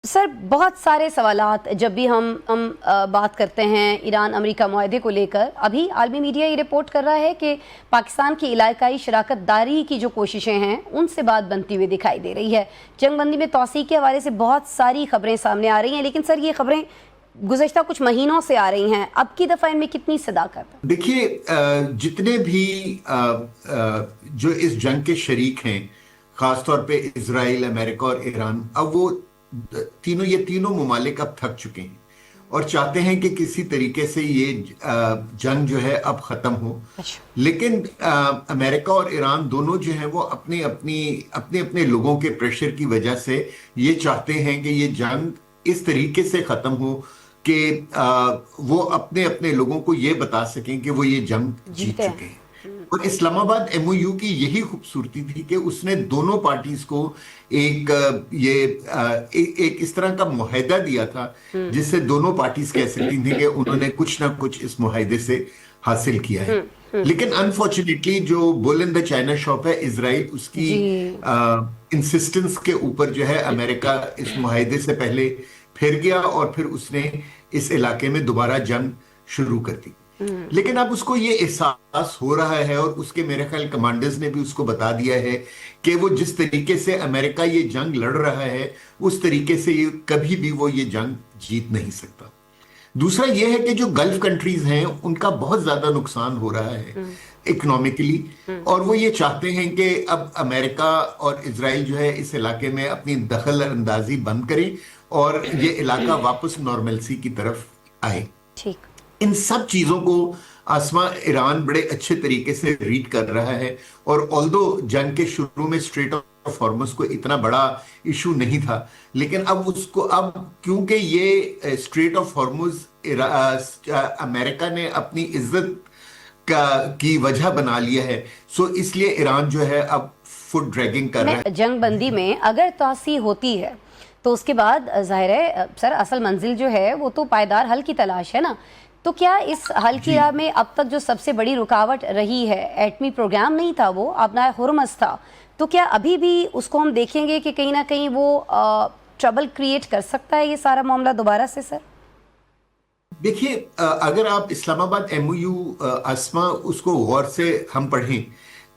Sir, बहुत सारे सवालात जब भी हम बात करते हैं ईरान अमेरिका मुआहदे को लेकर। अभी आलमी मीडिया ये रिपोर्ट कर रहा है कि पाकिस्तान की इलाकाई शराकत दारी की जो कोशिशें हैं उनसे बात बनती हुई दिखाई दे रही है। जंगबंदी में तौसीक के हवाले से बहुत सारी खबरें सामने आ रही हैं, लेकिन सर ये खबरें गुज़श्ता कुछ महीनों से आ रही हैं। अब की दफ़ा इनमें कितनी सदाकत? देखिए, जितने भी जो इस जंग के शरीक हैं, खासतौर पे इजराइल, अमेरिका और ईरान, अब वो ये तीनों मुमालिक अब थक चुके हैं और चाहते हैं कि किसी तरीके से ये जंग जो है अब खत्म हो। लेकिन अमेरिका और ईरान दोनों जो है वो अपने अपने लोगों के प्रेशर की वजह से ये चाहते हैं कि ये जंग इस तरीके से खत्म हो कि वो अपने अपने लोगों को ये बता सकें कि वो ये जंग जीत चुके हैं। और इस्लामाबाद एमओयू की यही खूबसूरती थी कि उसने दोनों पार्टीज को एक इस तरह का मुआहदा दिया था जिससे दोनों पार्टीज कह सकती थी कि उन्होंने कुछ ना कुछ इस मुआहदे से हासिल किया है। लेकिन अनफॉर्चुनेटली जो bull in the China shop है इजराइल, उसकी इंसिस्टेंस के ऊपर जो है अमेरिका इस मुआहदे से पहले फिर गया और फिर उसने इस इलाके में दोबारा जंग शुरू कर दी। लेकिन अब उसको ये एहसास हो रहा है और उसके मेरे ख्याल कमांडर्स ने भी उसको बता दिया है कि वो जिस तरीके से अमेरिका ये जंग लड़ रहा है उस तरीके से कभी भी वो ये जंग जीत नहीं सकता। दूसरा ये है कि जो गल्फ कंट्रीज हैं उनका बहुत ज्यादा नुकसान हो रहा है इकोनॉमिकली, और वो ये चाहते हैं कि अब अमेरिका और इजराइल जो है इस इलाके में अपनी दखल अंदाजी बंद करें और ये इलाका वापस नॉर्मलसी की तरफ आए। ठीक, इन सब चीजों को आसमा ईरान बड़े अच्छे तरीके से रीड कर रहा है। और ऑल्दो जंग के शुरू में स्ट्रेट ऑफ हॉर्मुज को इतना बड़ा इशू नहीं था, लेकिन अब उसको क्योंकि ये स्ट्रेट ऑफ हॉर्मुज अमेरिका ने अपनी इज्जत की वजह बना लिया है, सो इसलिए ईरान जो है अब फुट ड्रैगिंग कर रहा है। जंग बंदी में अगर तोसी होती है तो उसके बाद जाहिर है सर असल मंजिल जो है वो तो पायदार हल की तलाश है ना। तो क्या इस हल की राह में अब तक जो सबसे बड़ी रुकावट रही है एटमी प्रोग्राम नहीं था, वो अपना हुर्मस था, तो क्या अभी भी उसको हम देखेंगे कि कहीं ना कहीं वो ट्रबल क्रिएट कर सकता है ये सारा मामला दोबारा से? सर देखिए, अगर आप इस्लामाबाद एमओयू आसमा उसको गौर से हम पढ़ें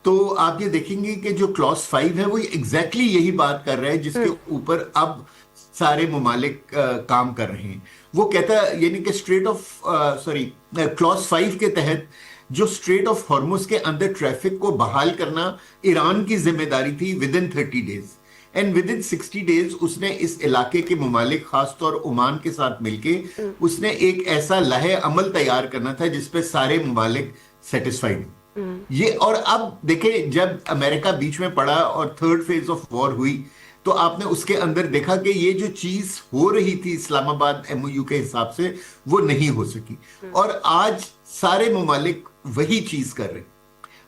तो आप ये देखेंगे कि जो क्लॉज 5 है वो एग्जैक्टली यही बात कर रहा है जिसके ऊपर अब सारे मुमालिक काम कर रहे हैं। वो कहता है यानी कि क्लॉज 5 के तहत जो स्ट्रेट ऑफ हॉर्मुज के अंदर ट्रैफिक को बहाल करना ईरान की जिम्मेदारी थी with in 30 days, and with in 60 days उसने इस इलाके के मुमालिक खासतौर ओमान के साथ मिलके उसने एक ऐसा लहे अमल तैयार करना था जिसपे सारे मुमालिक सेटिस्फाइड। ये और अब देखें, जब अमेरिका बीच में पड़ा और थर्ड फेज ऑफ वॉर हुई तो आपने उसके अंदर देखा कि ये जो चीज हो रही थी इस्लामाबाद एमओयू के हिसाब से वो नहीं हो सकी, और आज सारे मुमालिक वही चीज कर रहे हैं।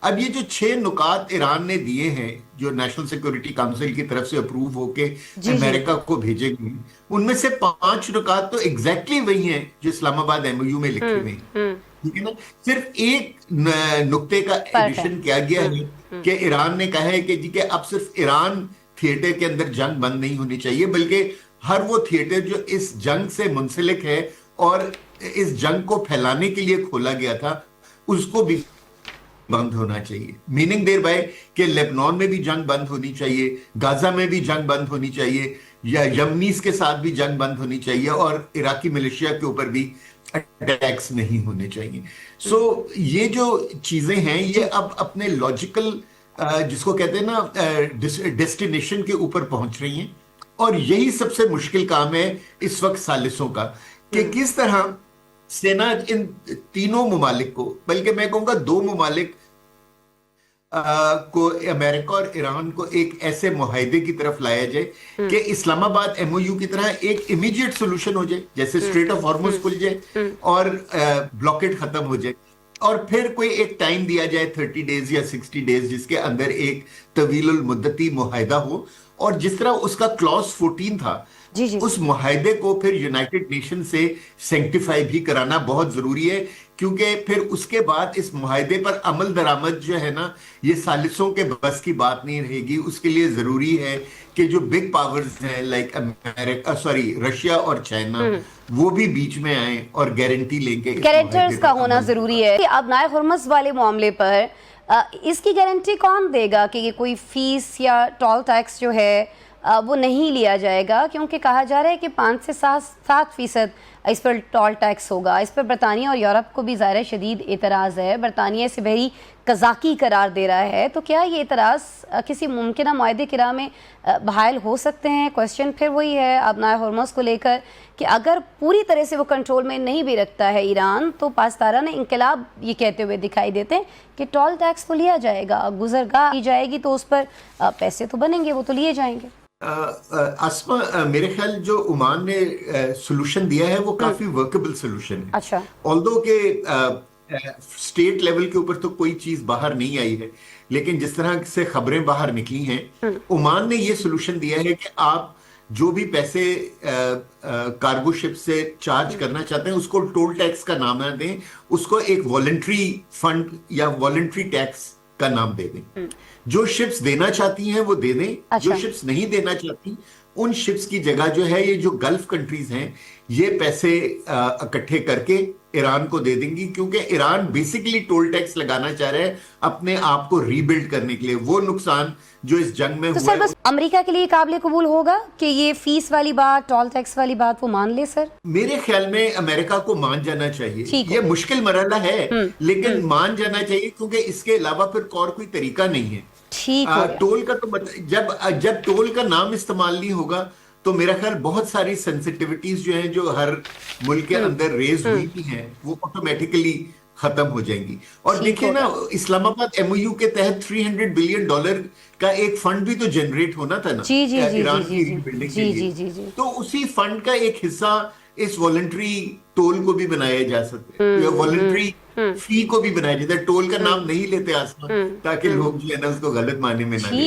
अब ये जो 6 नुकात ईरान ने दिए हैं जो नेशनल सिक्योरिटी काउंसिल की तरफ से अप्रूव होके अमेरिका को भेजे गए, उनमें से 5 नुकात तो एग्जैक्टली वही हैं जो इस्लामाबाद एमओयू में लिखे हुए हैं, ठीक है ना। सिर्फ एक नुक्ते का एडिशन किया गया है कि ईरान ने कहा है कि जी के अब सिर्फ ईरान थिएटर के अंदर जंग बंद नहीं होनी चाहिए, बल्कि हर वो थिएटर जो इस जंग से मुंसलिक है और इस जंग को फैलाने के लिए खोला गया था उसको भी बंद होना चाहिए। मीनिंग देयर बाय कि लेबनान में भी जंग बंद होनी चाहिए, गाजा में भी जंग बंद होनी चाहिए, या यमनीस के साथ भी जंग बंद होनी चाहिए, और इराकी मिलिशिया के ऊपर भी अटैक्स नहीं होने चाहिए। सो ये जो चीजें हैं ये अब अपने लॉजिकल जिसको कहते हैं ना डेस्टिनेशन के ऊपर पहुंच रही हैं, और यही सबसे मुश्किल काम है इस वक्त सालिसों का कि किस तरह सेना इन तीनों मुमालिक को, बल्कि मैं कहूंगा 2 मुमालिक को, अमेरिका और ईरान को एक ऐसे मुआहदे की तरफ लाया जाए कि इस्लामाबाद एमओयू की तरह एक इमीडिएट सोल्यूशन हो जाए, जैसे स्ट्रेट ऑफ हॉर्मुज खुल जाए और ब्लॉकेड खत्म हो जाए, और फिर कोई एक टाइम दिया जाए 30 डेज या 60 डेज जिसके अंदर एक तवील मुद्दती मुआहदा हो। और जिस तरह उसका क्लॉज 14 था, जी जी। उस मुआहदे को फिर यूनाइटेड नेशन से सेंक्टिफाई भी कराना बहुत जरूरी है, क्योंकि फिर उसके बाद इस मुआहदे पर अमल दरामद जो है ना, ये सालिसों के बस की बात नहीं रहेगी। उसके लिए जरूरी है कि जो बिग पावर्स हैं लाइक अमेरिका, सॉरी, रशिया और चाइना, वो भी बीच में आए और गारंटी लेंगे। गारंटर्स का होना जरूरी है। अब नाए हुर्मुज़ वाले मामले पर इसकी गारंटी कौन देगा कि ये कोई फीस या टोल टैक्स जो है वो नहीं लिया जाएगा, क्योंकि कहा जा रहा है कि 5 से 7% इस पर टोल टैक्स होगा। इस पर बरतानिया और यूरोप को भी ज़ाहिर शदीद एतराज़ है। बरतानिया इसे बहरी कज़ाकी करार दे रहा है। तो क्या ये एतराज़ किसी मुमकिन माहदे की राह में बहाल हो सकते हैं? क्वेश्चन फिर वही है अब नाए हुर्मुज़ को लेकर कि अगर पूरी तरह से वो कंट्रोल में नहीं भी रखता है ईरान, तो पाकिस्तान इनकलाब ये कहते हुए दिखाई देते हैं कि टोल टैक्स तो लिया जाएगा, गुजरगाह की जाएगी, तो उस पर पैसे तो बनेंगे, वो तो लिए जाएंगे। अस्मा, मेरे ख्याल जो ओमान ने सोल्यूशन दिया है वो काफी वर्केबल सोल्यूशन है। अच्छा। ऑल्दो के स्टेट लेवल के ऊपर तो कोई चीज बाहर नहीं आई है, लेकिन जिस तरह से खबरें बाहर निकली हैं, ओमान ने ये सोल्यूशन दिया है कि आप जो भी पैसे कार्गो शिप से चार्ज करना चाहते हैं उसको टोल टैक्स का नाम ना दें, उसको एक वॉलंटरी फंड या वॉलंटरी टैक्स का नाम दे दें। जो शिप्स देना चाहती हैं वो दे दें। अच्छा। जो शिप्स नहीं देना चाहती, उन शिप्स की जगह जो है, ये जो गल्फ कंट्रीज हैं, ये पैसे इकट्ठे करके ईरान को दे देंगी, क्योंकि ईरान बेसिकली टोल टैक्स लगाना चाह रहा है अपने आप को रीबिल्ड करने के लिए। वो नुकसान जो इस जंग में तो हुआ सर बस अमेरिका के लिए काबिल कबूल होगा कि ये फीस वाली बात, टोल टैक्स वाली बात वो मान ले? सर मेरे ख्याल में अमेरिका को मान जाना चाहिए। ठीक ये मुश्किल मरहला है, लेकिन मान जाना चाहिए, क्योंकि इसके अलावा फिर और कोई तरीका नहीं है। ठीक हो गया। टोल का तो जब टोल का नाम इस्तेमाल नहीं होगा, तो मेरा ख्याल बहुत सारी सेंसिटिविटीज जो हैं, जो हर मुल्क के अंदर रेज हुई भी हैं, वो ऑटोमेटिकली खत्म हो जाएंगी। और देखिए ना, इस्लामाबाद एमओयू के तहत $300 बिलियन का एक फंड भी तो जनरेट होना था ना, जी जी जी ईरान जी की जी बिल्डिंग जी के जी लिए। जी जी। तो उसी फंड का एक हिस्सा इस वॉलंटरी टोल को भी बनाया जा सकता है, वॉलंटरी फी को भी बनाया जाता है। टोल का नाम नहीं लेते आसमान, ताकि लोग जो है ना उसको गलत माने में ना लें।